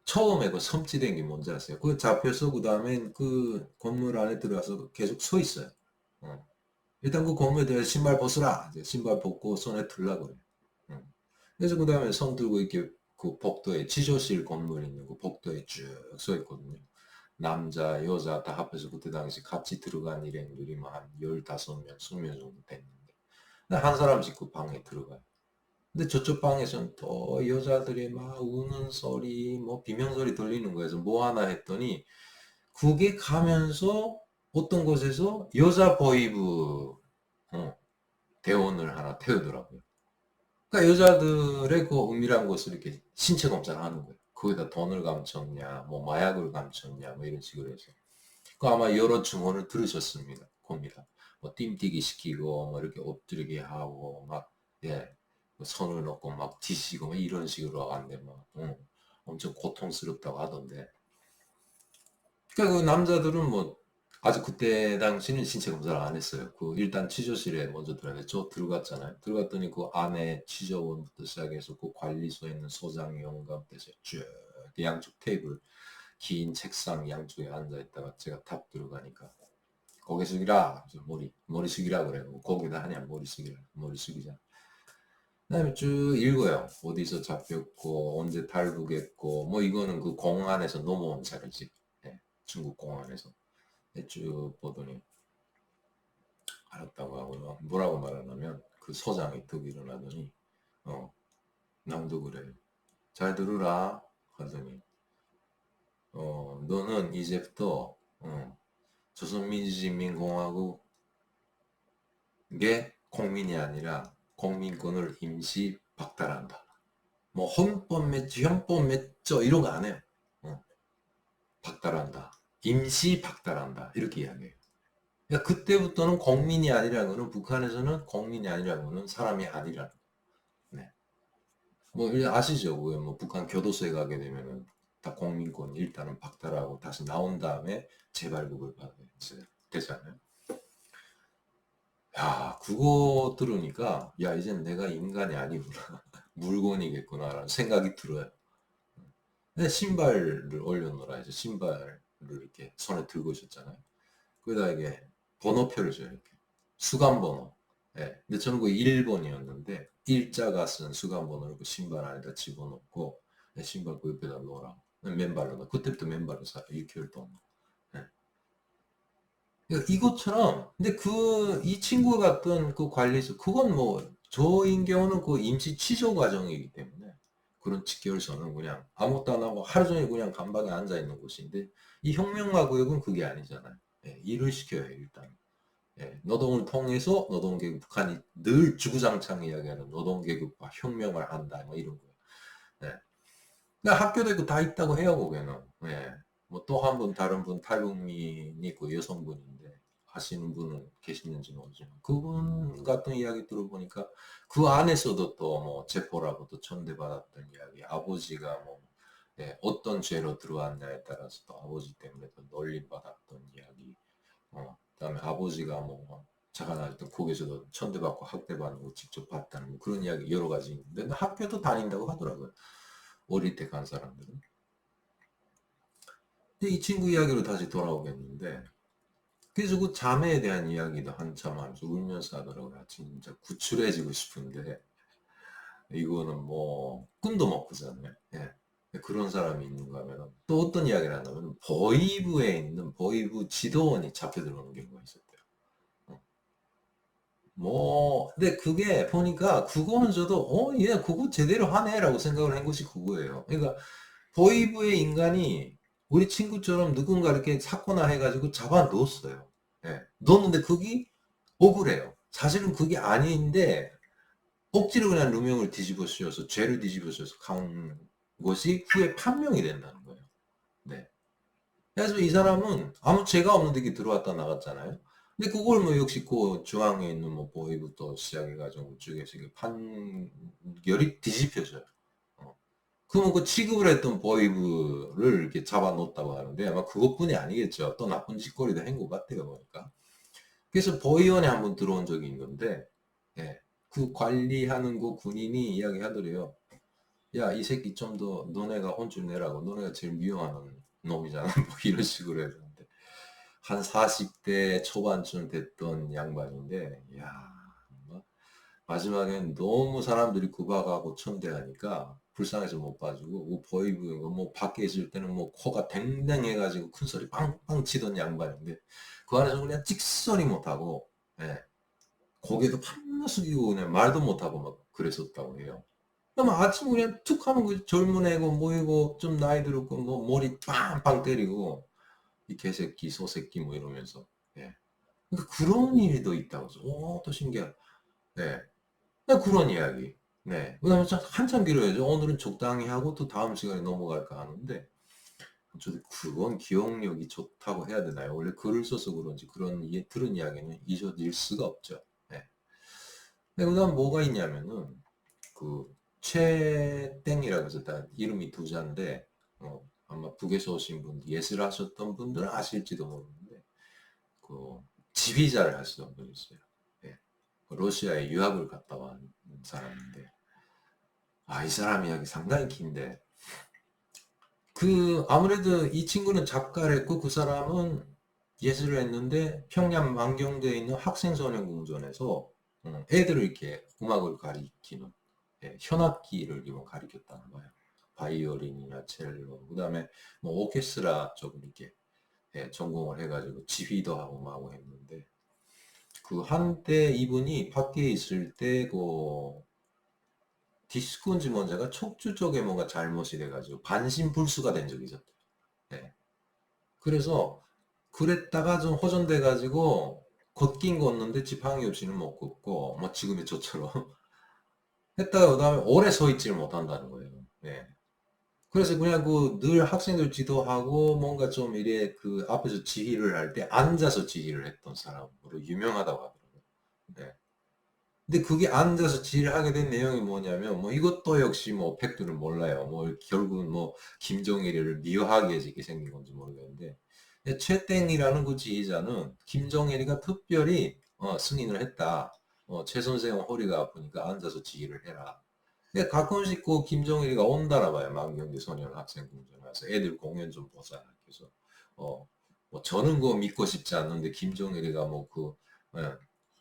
A: 처음에 그 섬찟된 게 뭔지 아세요? 그 잡혀서 그 다음에 그 건물 안에 들어가서 계속 서 있어요. 어. 일단 그 건물에 대해 신발 벗으라. 이제 신발 벗고 손에 들라고 그래요. 그래서 그 다음에 손 들고 이렇게 그 복도에 지조실 건물 있는 그 복도에 쭉 서 있거든요. 남자, 여자 다 합해서 그때 당시 같이 들어간 일행들이 뭐한 15명, 20명 정도 됐는데 한 사람씩 그 방에 들어가요. 근데 저쪽 방에서는 또 여자들이 막 우는 소리, 뭐 비명소리 들리는 거에서 뭐 하나 했더니 그게 가면서 어떤 곳에서 여자 보이부 대원을 하나 태우더라고요. 그러니까 여자들의 그 은밀한 곳을 이렇게 신체 검사를 하는 거예요. 거기다 돈을 감췄냐, 뭐 마약을 감췄냐, 뭐 이런 식으로 해서. 그 아마 여러 증언을 들으셨습니다. 겁니다. 뭐 띵뛰기 시키고, 뭐 이렇게 엎드리게 하고, 막, 예, 뭐 손을 넣고 막 뒤시고, 뭐 이런 식으로 안 되면, 엄청 고통스럽다고 하던데. 그러니까 그 남자들은 뭐, 아직 그때 당시는 신체 검사를 안 했어요. 그 일단 취조실에 먼저 들어갔죠. 들어갔잖아요. 들어갔더니 그 안에 취조원부터 시작해서 그 관리소에 있는 소장 영감대서 쭉 양쪽 테이블, 긴 책상 양쪽에 앉아 있다가 제가 탑 들어가니까 고개 숙이라. 머리 숙이라 그래요. 뭐 거기다 하냐, 머리 숙이라. 머리 숙이자. 그다음에 쭉 읽어요. 어디서 잡혔고, 언제 탈북했고, 뭐 이거는 그 공안에서 넘어온 자료지. 예, 중국 공안에서. 쭉 보더니 알았다고 하고요. 뭐라고 말하냐면 그 서장이 득 일어나더니 남도 그래. 잘 들으라 하더니 너는 이제부터 조선민주주의인민공화국의 국민이 아니라 공민권을 임시 박탈한다. 뭐 헌법 맺지, 형법 맺죠 이런 거 안 해요. 박탈한다. 임시 박탈한다. 이렇게 이야기해요. 그러니까 그때부터는 국민이 아니라는 거는 북한에서는 국민이 아니라는 거는 사람이 아니라는 거. 네. 뭐 아시죠? 왜뭐 북한 교도소에 가게 되면은 다 국민권 일단은 박탈하고 다시 나온 다음에 재발급을 받아야 되잖아요. 야, 그거 들으니까 야, 이젠 내가 인간이 아니구나. 물건이겠구나라는 생각이 들어요. 근데 신발을 올려놓으라 해서 신발을 이렇게 손에 들고 있었잖아요. 거기다 이게 번호표를 줘요. 이렇게. 수감번호. 예. 근데 저는 그 1번이었는데 일자가 쓴 수감번호를 그 신발 안에다 집어넣고 신발 그 옆에다 놓으라. 맨발로 넣어. 그때부터 맨발로 살아. 6개월 동안. 예. 이것처럼, 근데 이 친구가 갔던 그 관리소, 그건 뭐, 저인 경우는 그 임시 취조 과정이기 때문에, 그런 직결서는 그냥 아무것도 안 하고 하루 종일 그냥 간방에 앉아 있는 곳인데, 이 혁명화구역은 그게 아니잖아요. 예, 일을 시켜요, 일단. 예, 노동을 통해서 노동계급, 북한이 늘 주구장창 이야기하는 노동계급과 혁명을 한다, 뭐 이런 거예요. 예. 그러니까 학교도 있고 다 있다고 해요, 거기는. 예. 뭐 또 한 분, 다른 분, 탈북민이 있고 여성분인데, 하시는 분은 계시는지 모르지만, 그분 같은 이야기 들어보니까, 그 안에서도 또 뭐, 체포라고 또 천대받았던 이야기, 아버지가 뭐, 예, 어떤 죄로 들어왔냐에 따라서 또 아버지 때문에 또 놀림받았던 이야기, 그다음에 아버지가 뭐, 자가날 때 거기서도 천대받고 학대받는 거 직접 봤다는 뭐 그런 이야기 여러 가지 있는데, 학교도 다닌다고 하더라고요. 어릴 때 간 사람들은. 근데 이 친구 이야기로 다시 돌아오겠는데, 그래서 그 자매에 대한 이야기도 한참 하면서 울면서 하더라고요. 진짜 구출해지고 싶은데, 이거는 뭐, 꿈도 못 꾸잖아요. 예. 그런 사람이 있는가 하면, 또 어떤 이야기를 하냐면, 보이부에 있는 보이부 지도원이 잡혀 들어오는 경우가 있었대요. 어. 뭐, 근데 그게 보니까, 그거는 저도, 얘 그거 제대로 하네라고 생각을 한 것이 그거예요. 그러니까, 보이부의 인간이 우리 친구처럼 누군가 이렇게 사거나 해가지고 잡아 놓았어요. 예. 놓았는데 그게 억울해요. 사실은 그게 아닌데 억지로 그냥 누명을 뒤집어 씌워서 죄를 뒤집어 씌워서 간 것이 후에 판명이 된다는 거예요. 네. 그래서 이 사람은 아무 죄가 없는데 이게 들어왔다 나갔잖아요. 근데 그걸 뭐 역시 그 중앙에 있는 뭐 보이부터 시작해가지고 우측에서 판결이 뒤집혀져요. 어. 그러면 그 취급을 했던 보이브를 이렇게 잡아놓았다고 하는데 아마 그것뿐이 아니겠죠. 또 나쁜 짓거리도 한 것 같아요, 보니까. 그래서 보위원회 한번 들어온 적이 있는데, 예, 그 관리하는 그 군인이 이야기하더래요. 야, 이 새끼 좀 더 너네가 혼쭐 내라고. 너네가 제일 미워하는 놈이잖아. 뭐 이런 식으로 했는데. 한 40대 초반쯤 됐던 양반인데, 야, 마지막엔 너무 사람들이 구박하고 천대하니까 불쌍해서 못 봐주고 뭐 보이브 뭐 밖에 있을 때는 뭐 코가 댕댕해가지고 큰 소리 빵빵 치던 양반인데 그 안에서 그냥 찍소리 못하고 예, 고개도 판나 숙이고 그냥 말도 못하고 막 그랬었다고 해요. 그러면 아침에 그냥 툭 하면 그 젊은 애고 뭐이고 좀 나이 들었고 뭐 머리 빵빵 때리고 이 개새끼 소새끼 뭐 이러면서 예. 그러니까 그런 일이 더 있다고 해서 또 신기하다. 네. 그런 이야기. 네. 그다음에 한참 길어야죠. 오늘은 적당히 하고 또 다음 시간에 넘어갈까 하는데 저도 그건 기억력이 좋다고 해야 되나요? 원래 글을 써서 그런지 그런 들은 이야기는 잊어질 수가 없죠. 네. 네, 그다음 뭐가 있냐면은 그 최땡이라고 해서 다 이름이 두 자인데 아마 북에서 오신 분 예술하셨던 분들은 아실지도 모르는데 그 지휘자를 하시던 분이 있어요. 예. 러시아에 유학을 갔다 온 사람인데 이 사람 이야기 상당히 긴데, 아무래도 이 친구는 작가를 했고, 그 사람은 예술을 했는데, 평양 만경대에 있는 학생소년궁전에서, 애들을 이렇게 음악을 가리키는, 예, 현악기를 이번 가리켰다는 거예요. 바이올린이나 첼로, 그 다음에 뭐 오케스트라 쪽을 이렇게, 예, 전공을 해가지고 지휘도 하고 뭐 하고 했는데, 그 한때 이분이 밖에 있을 때, 디스콘지 뭔자가 척추 쪽에 뭔가 잘못이 돼가지고 반신불수가 된 적이 있었대요. 네. 그래서 그랬다가 좀 호전돼가지고 걷긴 걷는데 지팡이 없이는 못 걷고 뭐 지금의 저처럼 했다가 그다음에 오래 서 있지를 못한다는 거예요. 네. 그래서 그냥 늘 학생들 지도하고 뭔가 좀 이래 앞에서 지휘를 할 때 앉아서 지휘를 했던 사람으로 유명하다고 하더라고요. 네. 근데 그게 앉아서 지휘를 하게 된 내용이 뭐냐면, 뭐 이것도 역시 뭐 팩트를 몰라요. 뭐 결국은 뭐 김정일을 미워하기 위해서 이렇게 생긴 건지 모르겠는데, 최땡이라는 그 지휘자는 김정일이가 특별히 승인을 했다. 최 선생은 허리가 아프니까 앉아서 지휘를 해라. 근데 가끔씩 김정일이가 온다나 봐요. 만경대 소년 학생공전 와서 애들 공연 좀 보자. 그래서 뭐 저는 그거 믿고 싶지 않는데 김정일이가 예,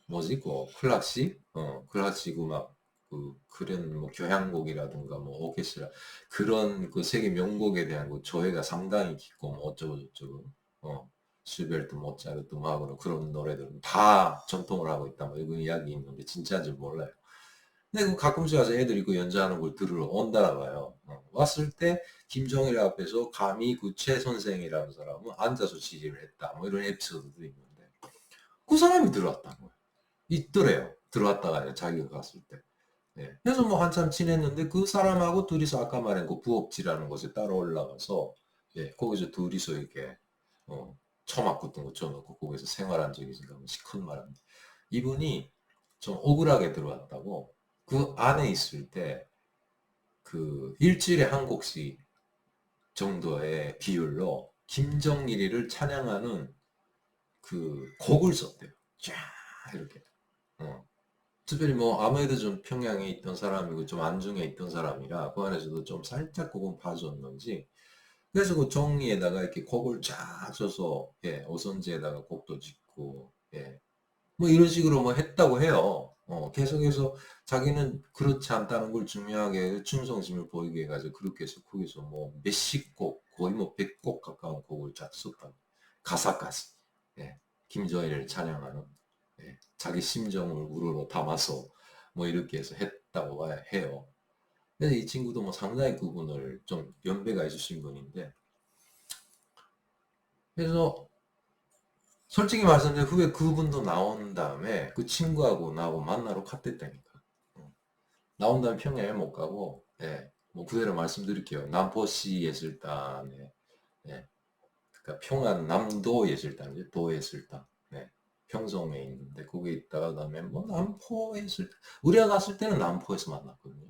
A: 뭐지, 클락시? 클락시고 막, 그런 뭐 교향곡이라든가 뭐 오케스트라, 그런 세계 명곡에 대한 조예가 상당히 깊고 뭐 어쩌고 저쩌고, 어, 슈베르트, 모차르트, 마그너 그런 노래들은 다 전통을 하고 있다 뭐 이런 이야기 있는데 진짜인지 몰라요. 근데 그 가끔씩 와서 애들이 그 연주하는 걸 들으러 온다나 봐요. 왔을 때 김정일 앞에서 감히 그 최 선생이라는 사람은 앉아서 지지를 했다. 뭐 이런 에피소드도 있는데 그 사람이 들어왔다는 거예요. 있더래요. 들어왔다가 자기가 갔을 때. 예. 그래서 뭐 한참 지냈는데 그 사람하고 둘이서 아까 말한 그 부엌지라는 곳에 따로 올라가서 예, 거기서 둘이서 이렇게 처막 같은 거 쳐놓고 거기서 생활한 적이 있으니까 뭐 시큰 말합니다. 이분이 좀 억울하게 들어왔다고 그 안에 있을 때 그 일주일에 한 곡씩 정도의 비율로 김정일이를 찬양하는 그 곡을 썼대요. 쫙 이렇게. 어. 특별히 뭐 아무래도 좀 평양에 있던 사람이고 좀 안중에 있던 사람이라 그 안에서도 좀 살짝 곡은 봐줬는지 그래서 그 종이에다가 이렇게 곡을 쫙 써서 예, 오선지에다가 곡도 짓고 예, 뭐 이런 식으로 뭐 했다고 해요. 계속해서 자기는 그렇지 않다는 걸 중요하게 충성심을 보이게 해가지고 그렇게 해서 거기서 뭐 몇십 곡, 거의 뭐 100곡 가까운 곡을 쫙 썼다고. 가사까지. 예. 김정일을 찬양하는 자기 심정을 우러러 담아서 뭐 이렇게 해서 했다고 해요. 그래서 이 친구도 뭐 상당히 그분을 좀 연배가 있으신 분인데 그래서 솔직히 말씀드리면 후에 그분도 나온 다음에 그 친구하고 나하고 만나러 갔댔다니까. 나온 다음에 평양에 못 가고, 예, 뭐 그대로 말씀드릴게요. 남포시 예술단에, 예, 그러니까 평안 남도 예술단이죠. 도 예술단. 네. 평성에 있는데 거기 있다가 그다음에 뭐 남포 예술 우리가 갔을 때는 남포에서 만났거든요.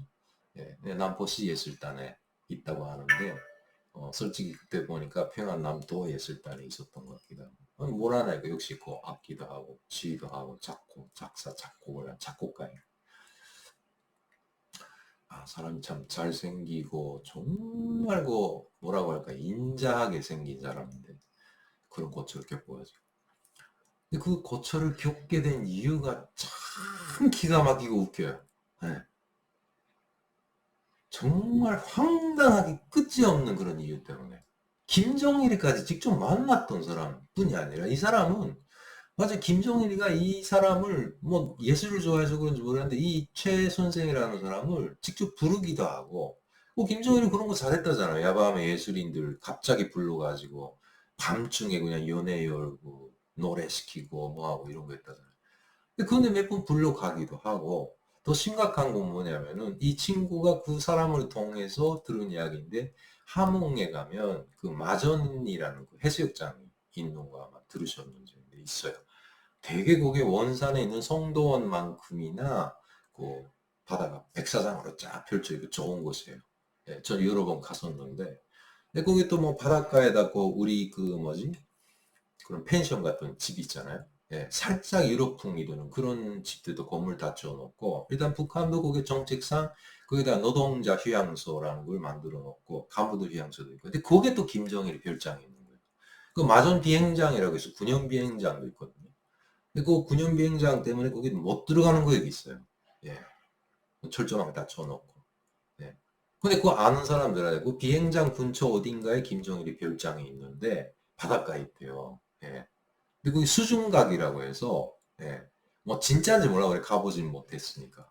A: 예, 네, 남포시 예술단에 있다고 하는데 솔직히 그때 보니까 평안 남도 예술단에 있었던 것 같기도 하고 뭘 하나 역시 그 악기도 하고 지휘도 하고 작곡 작사 작곡을 한 작곡가예요. 아, 사람이 참 잘생기고 정말 그 뭐라고 할까 인자하게 생긴 사람인데 그런 고초를 겪어가지고 근데 그 고초를 겪게 된 이유가 참 기가 막히고 웃겨요. 네. 정말 황당하게 끝이 없는 그런 이유 때문에 김정일이까지 직접 만났던 사람뿐이 아니라 이 사람은 맞아 김정일이가 이 사람을 뭐 예술을 좋아해서 그런지 모르겠는데 이 최 선생이라는 사람을 직접 부르기도 하고 뭐 김정일이 그런 거 잘했다잖아요. 야밤에 예술인들 갑자기 불러가지고 밤중에 그냥 연회 열고 노래 시키고 뭐하고 이런 거 했다잖아요. 근데 몇 번 불러가기도 하고 더 심각한 건 뭐냐면은 이 친구가 그 사람을 통해서 들은 이야기인데 함흥에 가면 그 마전이라는 그 해수욕장이 있는 거 아마 들으셨는지 있어요. 되게 거기 원산에 있는 성도원만큼이나 그 바다가 백사장으로 쫙 펼쳐 있고 좋은 곳이에요. 예, 전 여러 번 갔었는데 근데 거기 또 뭐 바닷가에다 그 우리 그 뭐지 그런 펜션 같은 집 있잖아요. 예, 살짝 유럽풍이 드는 그런 집들도 건물 다 지어놓고 일단 북한도 그게 정책상 거기다 노동자 휴양소라는 걸 만들어 놓고 간부들 휴양소도 있고 근데 그게 또 김정일이 별장에 있는 거예요. 그 마전 비행장이라고 해서 군용 비행장도 있거든요. 근데 그 군용 비행장 때문에 거기 못 들어가는 구역이 있어요. 예, 철조망 다 쳐놓고. 예. 근데 그거 아는 사람들 알고 비행장 근처 어딘가에 김정일이 별장이 있는데 바닷가에 있대요. 예. 근데 거기 수중각이라고 해서 예. 뭐 진짜인지 몰라 그래 가보진 못했으니까.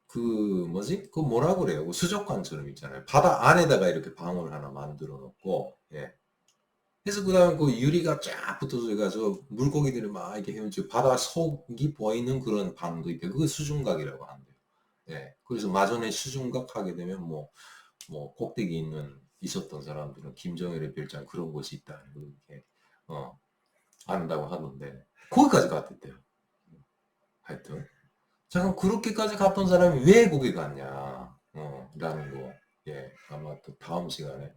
A: 그 뭐지? 그 뭐라 그래요? 그 수족관처럼 있잖아요. 바다 안에다가 이렇게 방을 하나 만들어 놓고 예. 그래서 그다음에 그 유리가 쫙 붙어서 해가지고 물고기들이 막 이렇게 헤엄치고 바다 속이 보이는 그런 방도 있고 그게 수중각이라고 한대요. 예. 그래서 마전에 수중각 하게 되면 뭐 꼭대기 있었던 사람들은 김정일의 별장 그런 곳이 있다. 그렇게 안다고 하던데 거기까지 갔댔대요. 하여튼 자 그럼 그렇게까지 갔던 사람이 왜 거기 갔냐 라는 거 예, 아마 또 다음 시간에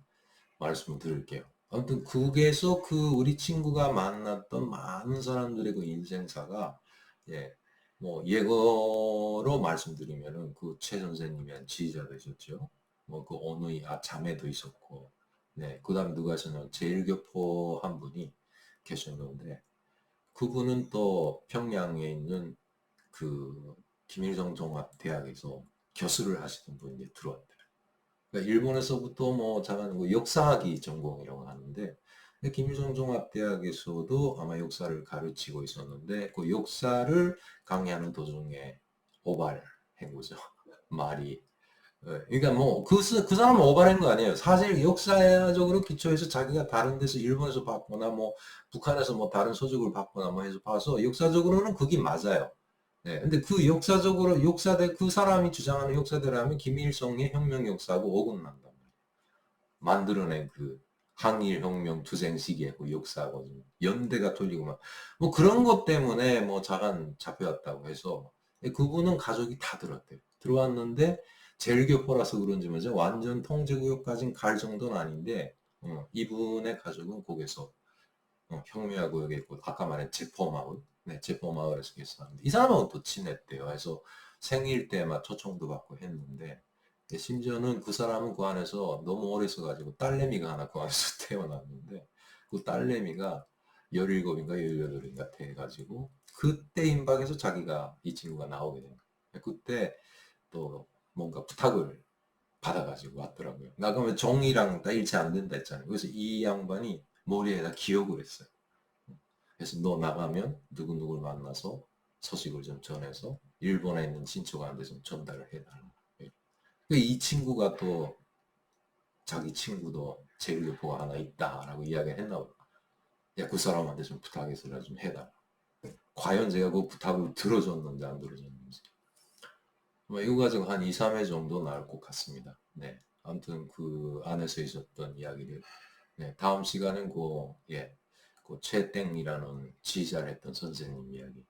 A: 말씀을 드릴게요. 아무튼 그게서 그 우리 친구가 만났던 많은 사람들의 그 인생사가 예, 뭐 예거로 말씀드리면은 그 최 선생님의 지휘자 되셨죠. 뭐 그 어느 자매도 있었고, 네, 그다음 누가 있었냐면 제일교포 한 분이 계셨는데 그분은 또 평양에 있는 그 김일성 종합대학에서 교수를 하시던 분이 들어왔대요. 그러니까 일본에서부터 뭐 잠깐 뭐 역사학이 전공이라고 하는데 김일성 종합대학에서도 아마 역사를 가르치고 있었는데 그 역사를 강의하는 도중에 오발한 거죠. 말이. 그러니까 뭐 그 사람은 오발한 거 아니에요. 사실 역사적으로 기초해서 자기가 다른 데서 일본에서 봤거나 뭐 북한에서 뭐 다른 서적을 봤거나 뭐 해서 봐서 역사적으로는 그게 맞아요. 네, 근데 그 역사적으로 역사대 그 사람이 주장하는 역사대로하면 김일성의 혁명 역사하고 어긋난단 말이에요. 만들어낸 그 항일 혁명 투쟁 시기의 그 역사거든요. 연대가 틀리고 뭐 그런 것 때문에 뭐 자간 잡혀왔다고 해서 그분은 가족이 다 들었대요. 들어왔는데 제일교포라서 그런지 뭐죠 완전 통제구역까지는 갈 정도는 아닌데 이분의 가족은 거기서 혁명구역에 있고 아까 말한 제포마을 네 제포마을에서 계셨는데 이 사람하고 또 친했대요. 그래서 생일 때 막 초청도 받고 했는데 심지어는 그 사람은 그 안에서 너무 오래 있어가지고 딸내미가 하나 그 안에서 태어났는데 그 딸내미가 17인가 18인가 돼가지고 그때 임박해서 자기가 이 친구가 나오게 된 거예요. 그때 또 뭔가 부탁을 받아가지고 왔더라고요. 나가면 종이랑 다 일치 안 된다 했잖아요. 그래서 이 양반이 머리에다 기억을 했어요. 그래서 너 나가면 누구누구를 만나서 소식을 좀 전해서 일본에 있는 친척한테 좀 전달을 해달라. 이 친구가 또 자기 친구도 제일교포가 하나 있다라고 이야기를 했나 보다. 야, 그 사람한테 좀 부탁해서 좀 해달라. 과연 제가 그 부탁을 들어줬는지 안 들어줬는지. 뭐 이거 가지고 한 2, 3회 정도 나올 것 같습니다. 네. 아무튼 그 안에서 있었던 이야기를 네, 다음 시간은 그 최땡이라는 지휘자를 했던 선생님 이야기.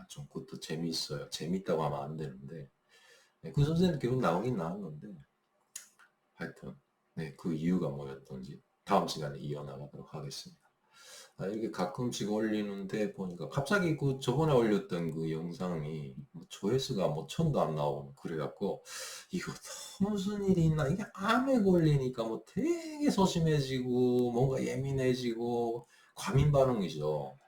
A: 좀 그것도 재미있어요. 재밌다고 하면 안 되는데 네, 그 선생님 결국 나오긴 나왔는데 하여튼 네, 그 이유가 뭐였던지 다음 시간에 이어나가도록 하겠습니다. 이게 가끔씩 올리는데 보니까 갑자기 그 저번에 올렸던 그 영상이 뭐 조회수가 뭐 1000도 안 나오고 그래갖고 이거 또 무슨 일이 있나 이게 암에 걸리니까 뭐 되게 소심해지고 뭔가 예민해지고 과민 반응이죠.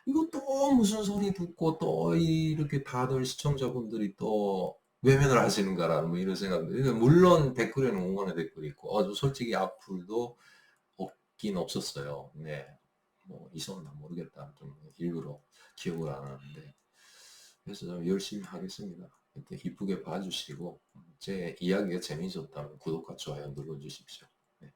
A: 이거 또 무슨 소리 듣고 또 이렇게 다들 시청자분들이 또 외면을 하시는가라는 뭐 이런 생각들. 물론 댓글에는 응원의 댓글이 있고, 솔직히 악플도 없긴 없었어요. 네. 뭐 있었나 모르겠다. 좀 일부러 기억을 안 하는데. 그래서 좀 열심히 하겠습니다. 하여튼 이쁘게 봐주시고, 제 이야기가 재미있었다면 구독과 좋아요 눌러주십시오. 네.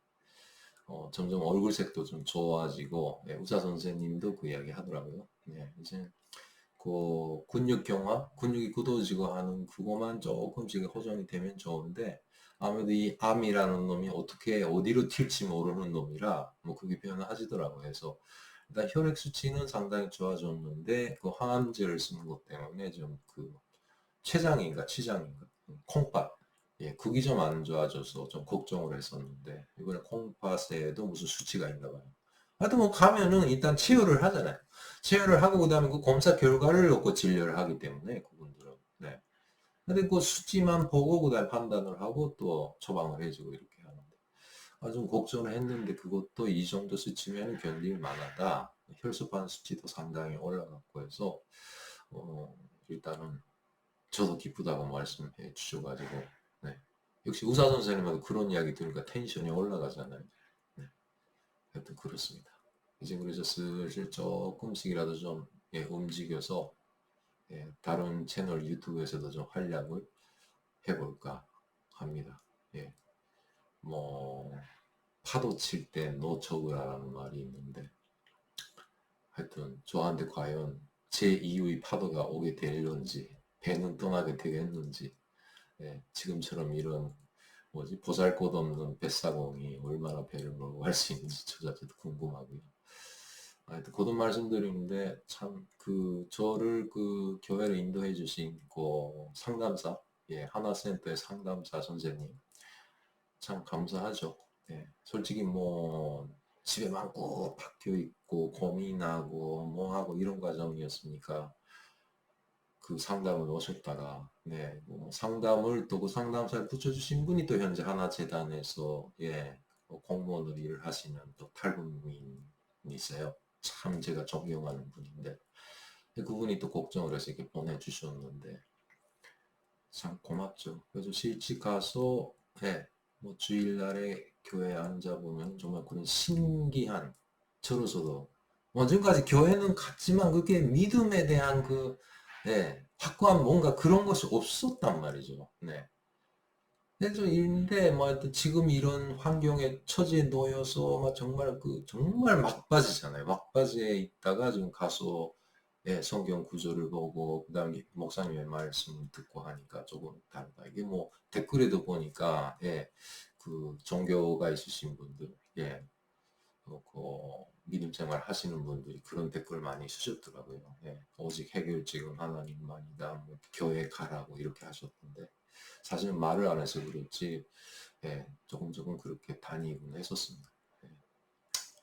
A: 점점 얼굴색도 좀 좋아지고, 네, 의사 선생님도 그 이야기 하더라고요. 네, 이제 그 근육 경화, 근육이 굳어지고 하는 그거만 조금씩 호전이 되면 좋은데 아무래도 이 암이라는 놈이 어떻게 어디로 튈지 모르는 놈이라 뭐 그게 표현을 하시더라고요. 그래서 일단 혈액 수치는 상당히 좋아졌는데 그 항암제를 쓰는 것 때문에 좀 그 췌장인가 치장인가 콩팥 그게 좀 안 좋아져서 좀 걱정을 했었는데 이번에 콩팥에도 무슨 수치가 있나 봐요. 하여튼 뭐 가면은 일단 치료를 하잖아요. 치료를 하고 그다음에 그 검사 결과를 놓고 진료를 하기 때문에 그분들은 네. 근데 그 수치만 보고 그다음 판단을 하고 또 처방을 해주고 이렇게 하는데 좀 걱정을 했는데 그것도 이 정도 수치면 견딜 만하다. 혈소판 수치도 상당히 올라갔고 해서 일단은 저도 기쁘다고 말씀해 주셔가지고 네. 역시 의사 선생님하고 그런 이야기 들으니까 텐션이 올라가잖아요. 네. 하여튼 그렇습니다. 이제 그래서 슬슬 조금씩이라도 좀 움직여서 다른 채널 유튜브에서도 좀 활약을 해볼까 합니다. 예. 뭐 파도 칠 때 노초구라는 말이 있는데 하여튼 저한테 과연 제 이후의 파도가 오게 될런지 배는 떠나게 되겠는지 지금처럼 이런 뭐지 보잘것없는 뱃사공이 얼마나 배를 몰고 갈 수 있는지 저 자체도 궁금하고요. 하여튼 거듭 말씀드리는데 참 그 저를 그 교회를 인도해 주신 그 상담사 하나센터의 상담사 선생님 참 감사하죠. 솔직히 뭐 집에만 꼭 박혀 있고 고민하고 뭐하고 이런 과정이었으니까 그 상담을 오셨다가 뭐 상담을 또 그 상담사를 붙여주신 분이 또 현재 하나재단에서 공무원으로 일을 하시는 또 탈북민이세요. 참 제가 존경하는 분인데 그분이 또 걱정을 해서 이렇게 보내주셨는데 참 고맙죠. 그래서 실직 가서 뭐 주일날에 교회에 앉아보면 정말 그런 신기한 저로서도 지금까지 교회는 갔지만 그게 믿음에 대한 그 확고한 뭔가 그런 것이 없었단 말이죠. 네. 그래서 있는데 뭐 하여튼 지금 이런 환경에 처지에 놓여서 막 정말 정말 막바지잖아요. 막바지에 있다가 지금 가서 성경 구절을 보고 그다음에 목사님의 말씀을 듣고 하니까 조금 다르다. 이게 뭐 댓글에도 보니까 그 종교가 있으신 분들 그 믿음 생활 하시는 분들이 그런 댓글 많이 쓰셨더라고요. 오직 해결책은 하나님만이다. 뭐 교회 가라고 이렇게 하셨던데 사실은 말을 안 해서 그렇지 조금 조금 그렇게 다니곤 했었습니다.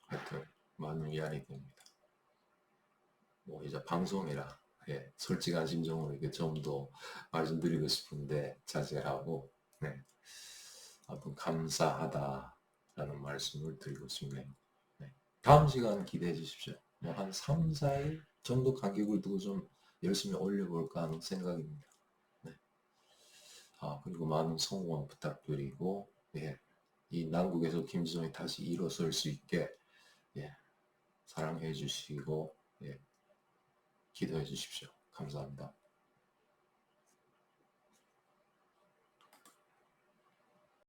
A: 하여튼 많은 위안이 됩니다. 뭐 이제 방송이라 솔직한 심정으로 이렇게 좀 더 말씀드리고 싶은데 자제하고 아무튼 감사하다라는 말씀을 드리고 싶네요. 다음 시간 기대해 주십시오. 뭐 한 3, 4일 정도 간격을 두고 좀 열심히 올려볼까 하는 생각입니다. 그리고 많은 성원 부탁드리고 이 난국에서 김지성이 다시 일어설 수 있게 사랑해 주시고 기도해 주십시오. 감사합니다.